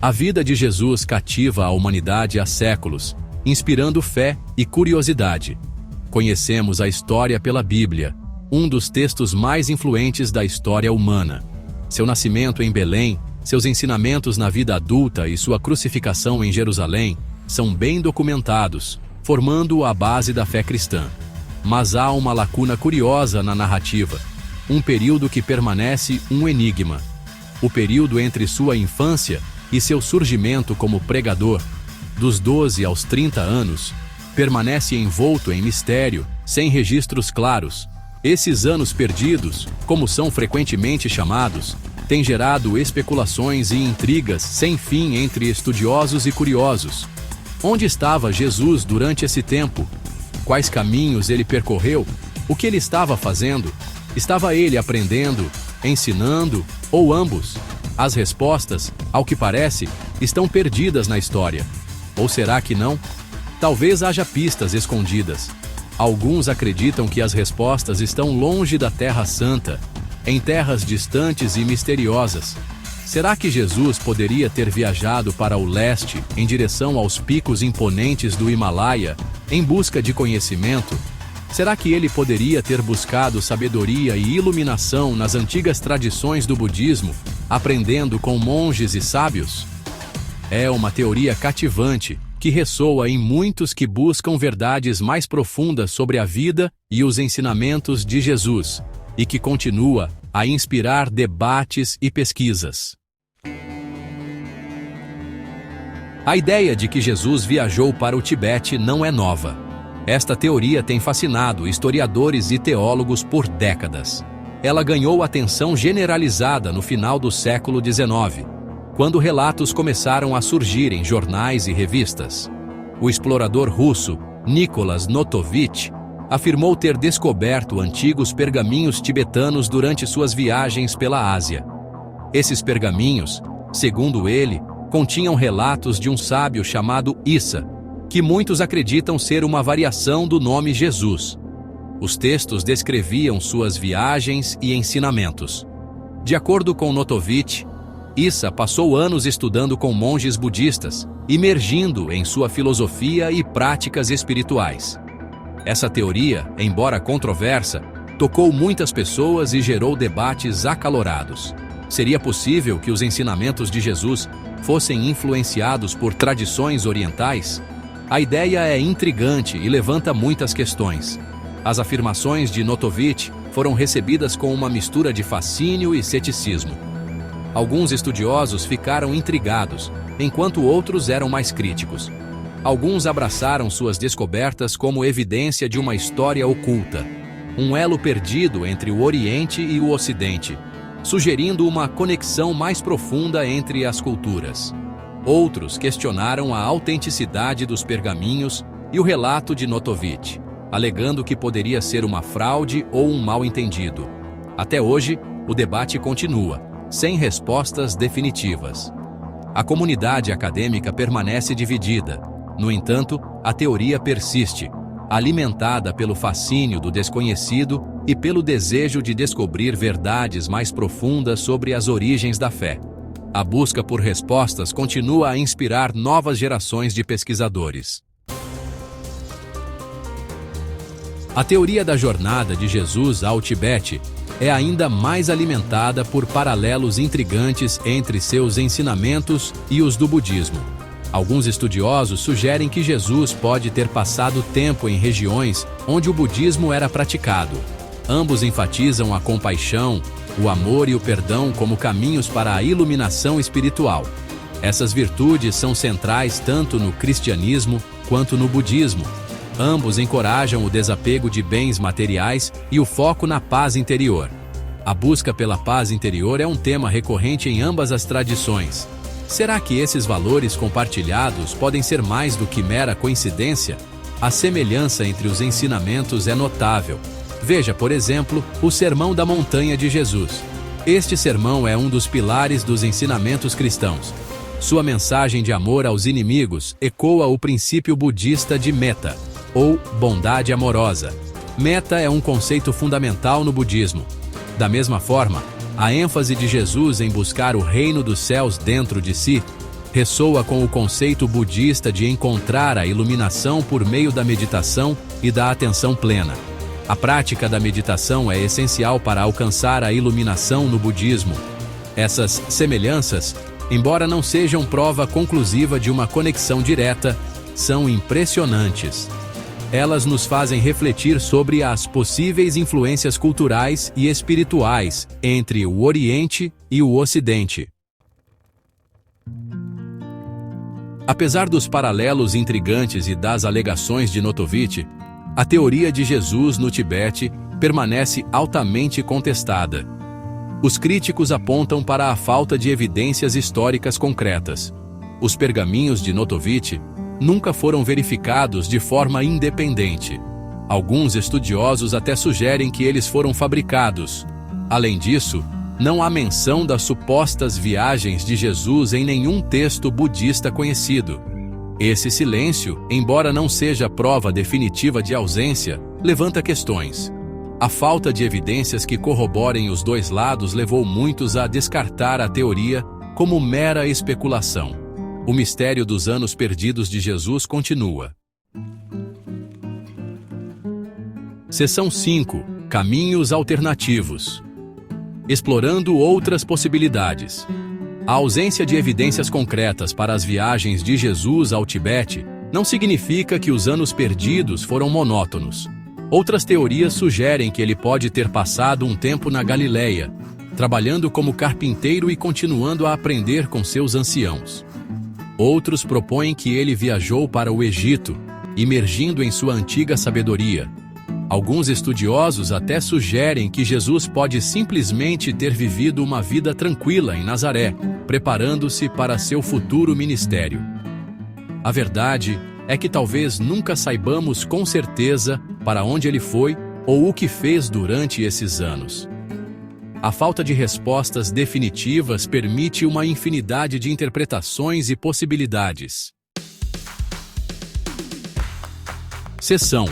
A vida de Jesus cativa a humanidade há séculos, inspirando fé e curiosidade. Conhecemos a história pela Bíblia, um dos textos mais influentes da história humana. Seu nascimento em Belém, seus ensinamentos na vida adulta e sua crucificação em Jerusalém são bem documentados, formando a base da fé cristã. Mas há uma lacuna curiosa na narrativa, um período que permanece um enigma. O período entre sua infância e seu surgimento como pregador, dos 12 aos 30 anos, permanece envolto em mistério, sem registros claros. Esses anos perdidos, como são frequentemente chamados, têm gerado especulações e intrigas sem fim entre estudiosos e curiosos. Onde estava Jesus durante esse tempo? Quais caminhos ele percorreu? O que ele estava fazendo? Estava ele aprendendo, ensinando ou ambos? As respostas, ao que parece, estão perdidas na história. Ou será que não? Talvez haja pistas escondidas. Alguns acreditam que as respostas estão longe da Terra Santa, em terras distantes e misteriosas. Será que Jesus poderia ter viajado para o leste, em direção aos picos imponentes do Himalaia, em busca de conhecimento? Será que ele poderia ter buscado sabedoria e iluminação nas antigas tradições do budismo, aprendendo com monges e sábios? É uma teoria cativante, que ressoa em muitos que buscam verdades mais profundas sobre a vida e os ensinamentos de Jesus, e que continua a inspirar debates e pesquisas. A ideia de que Jesus viajou para o Tibete não é nova. Esta teoria tem fascinado historiadores e teólogos por décadas. Ela ganhou atenção generalizada no final do século XIX, quando relatos começaram a surgir em jornais e revistas. O explorador russo Nicholas Notovitch afirmou ter descoberto antigos pergaminhos tibetanos durante suas viagens pela Ásia. Esses pergaminhos, segundo ele, continham relatos de um sábio chamado Issa, que muitos acreditam ser uma variação do nome Jesus. Os textos descreviam suas viagens e ensinamentos. De acordo com Notovitch, Issa passou anos estudando com monges budistas, imergindo em sua filosofia e práticas espirituais. Essa teoria, embora controversa, tocou muitas pessoas e gerou debates acalorados. Seria possível que os ensinamentos de Jesus fossem influenciados por tradições orientais? A ideia é intrigante e levanta muitas questões. As afirmações de Notovitch foram recebidas com uma mistura de fascínio e ceticismo. Alguns estudiosos ficaram intrigados, enquanto outros eram mais críticos. Alguns abraçaram suas descobertas como evidência de uma história oculta, um elo perdido entre o Oriente e o Ocidente, sugerindo uma conexão mais profunda entre as culturas. Outros questionaram a autenticidade dos pergaminhos e o relato de Notovitch, alegando que poderia ser uma fraude ou um mal-entendido. Até hoje, o debate continua, sem respostas definitivas. A comunidade acadêmica permanece dividida. No entanto, a teoria persiste, alimentada pelo fascínio do desconhecido e pelo desejo de descobrir verdades mais profundas sobre as origens da fé. A busca por respostas continua a inspirar novas gerações de pesquisadores. A teoria da jornada de Jesus ao Tibete é ainda mais alimentada por paralelos intrigantes entre seus ensinamentos e os do budismo. Alguns estudiosos sugerem que Jesus pode ter passado tempo em regiões onde o budismo era praticado. Ambos enfatizam a compaixão, o amor e o perdão como caminhos para a iluminação espiritual. Essas virtudes são centrais tanto no cristianismo quanto no budismo. Ambos encorajam o desapego de bens materiais e o foco na paz interior. A busca pela paz interior é um tema recorrente em ambas as tradições. Será que esses valores compartilhados podem ser mais do que mera coincidência? A semelhança entre os ensinamentos é notável. Veja, por exemplo, o Sermão da Montanha de Jesus. Este sermão é um dos pilares dos ensinamentos cristãos. Sua mensagem de amor aos inimigos ecoa o princípio budista de metta, ou bondade amorosa. Metta é um conceito fundamental no budismo. Da mesma forma, a ênfase de Jesus em buscar o reino dos céus dentro de si ressoa com o conceito budista de encontrar a iluminação por meio da meditação e da atenção plena. A prática da meditação é essencial para alcançar a iluminação no budismo. Essas semelhanças, embora não sejam prova conclusiva de uma conexão direta, são impressionantes. Elas nos fazem refletir sobre as possíveis influências culturais e espirituais entre o Oriente e o Ocidente. Apesar dos paralelos intrigantes e das alegações de Notovitch, a teoria de Jesus no Tibete permanece altamente contestada. Os críticos apontam para a falta de evidências históricas concretas. Os pergaminhos de Notovitch nunca foram verificados de forma independente. Alguns estudiosos até sugerem que eles foram fabricados. Além disso, não há menção das supostas viagens de Jesus em nenhum texto budista conhecido. Esse silêncio, embora não seja prova definitiva de ausência, levanta questões. A falta de evidências que corroborem os dois lados levou muitos a descartar a teoria como mera especulação. O mistério dos anos perdidos de Jesus continua. Seção 5. Caminhos alternativos. Explorando outras possibilidades. A ausência de evidências concretas para as viagens de Jesus ao Tibete não significa que os anos perdidos foram monótonos. Outras teorias sugerem que ele pode ter passado um tempo na Galileia, trabalhando como carpinteiro e continuando a aprender com seus anciãos. Outros propõem que ele viajou para o Egito, imergindo em sua antiga sabedoria. Alguns estudiosos até sugerem que Jesus pode simplesmente ter vivido uma vida tranquila em Nazaré, preparando-se para seu futuro ministério. A verdade é que talvez nunca saibamos com certeza para onde ele foi ou o que fez durante esses anos. A falta de respostas definitivas permite uma infinidade de interpretações e possibilidades. Seção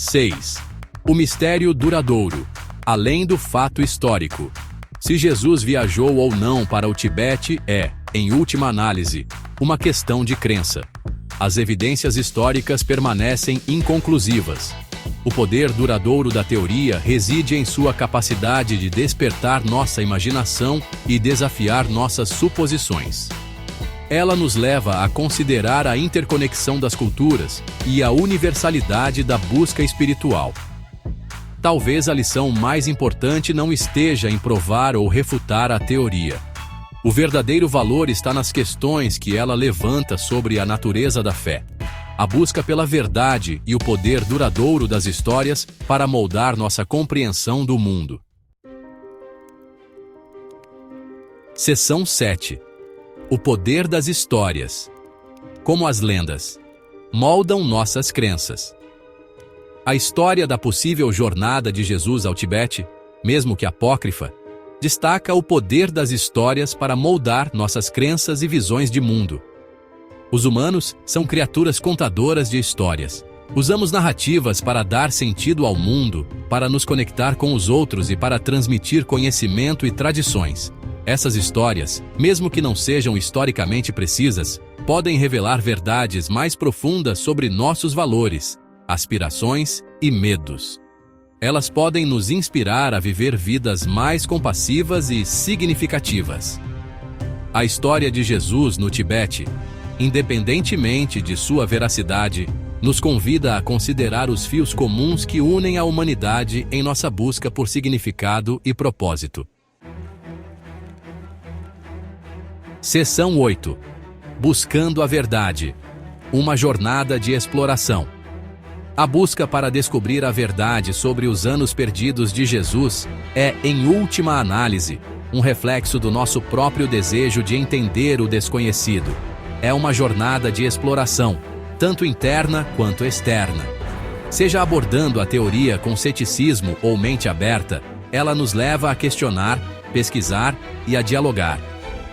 6. O mistério duradouro, além do fato histórico. Se Jesus viajou ou não para o Tibete é, em última análise, uma questão de crença. As evidências históricas permanecem inconclusivas. O poder duradouro da teoria reside em sua capacidade de despertar nossa imaginação e desafiar nossas suposições. Ela nos leva a considerar a interconexão das culturas e a universalidade da busca espiritual. Talvez a lição mais importante não esteja em provar ou refutar a teoria. O verdadeiro valor está nas questões que ela levanta sobre a natureza da fé. A busca pela verdade e o poder duradouro das histórias para moldar nossa compreensão do mundo. Seção 7. O poder das histórias. Como as lendas moldam nossas crenças. A história da possível jornada de Jesus ao Tibete, mesmo que apócrifa, destaca o poder das histórias para moldar nossas crenças e visões de mundo. Os humanos são criaturas contadoras de histórias. Usamos narrativas para dar sentido ao mundo, para nos conectar com os outros e para transmitir conhecimento e tradições. Essas histórias, mesmo que não sejam historicamente precisas, podem revelar verdades mais profundas sobre nossos valores, aspirações e medos. Elas podem nos inspirar a viver vidas mais compassivas e significativas. A história de Jesus no Tibete, independentemente de sua veracidade, nos convida a considerar os fios comuns que unem a humanidade em nossa busca por significado e propósito. Seção 8. Buscando a verdade. Uma jornada de exploração. A busca para descobrir a verdade sobre os anos perdidos de Jesus é, em última análise, um reflexo do nosso próprio desejo de entender o desconhecido. É uma jornada de exploração, tanto interna quanto externa. Seja abordando a teoria com ceticismo ou mente aberta, ela nos leva a questionar, pesquisar e a dialogar.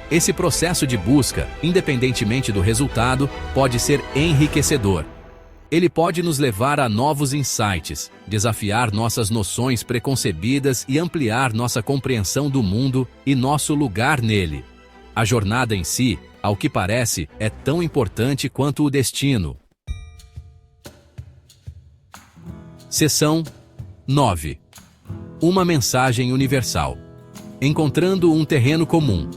Esse processo de busca, independentemente do resultado, pode ser enriquecedor. Ele pode nos levar a novos insights, desafiar nossas noções preconcebidas e ampliar nossa compreensão do mundo e nosso lugar nele. A jornada em si Ao que parece, é tão importante quanto o destino. Seção 9. Uma mensagem universal. Encontrando um terreno comum.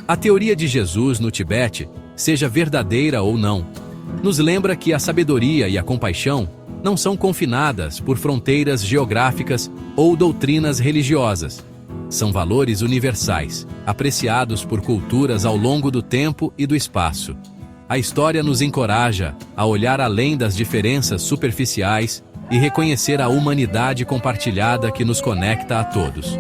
A teoria de Jesus no Tibete, seja verdadeira ou não, nos lembra que a sabedoria e a compaixão não são confinadas por fronteiras geográficas ou doutrinas religiosas. São valores universais, apreciados por culturas ao longo do tempo e do espaço. A história nos encoraja a olhar além das diferenças superficiais e reconhecer a humanidade compartilhada que nos conecta a todos.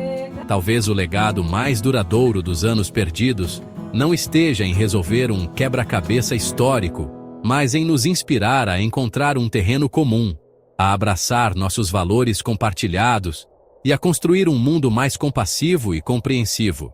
Talvez o legado mais duradouro dos anos perdidos não esteja em resolver um quebra-cabeça histórico, mas em nos inspirar a encontrar um terreno comum, a abraçar nossos valores compartilhados e a construir um mundo mais compassivo e compreensivo.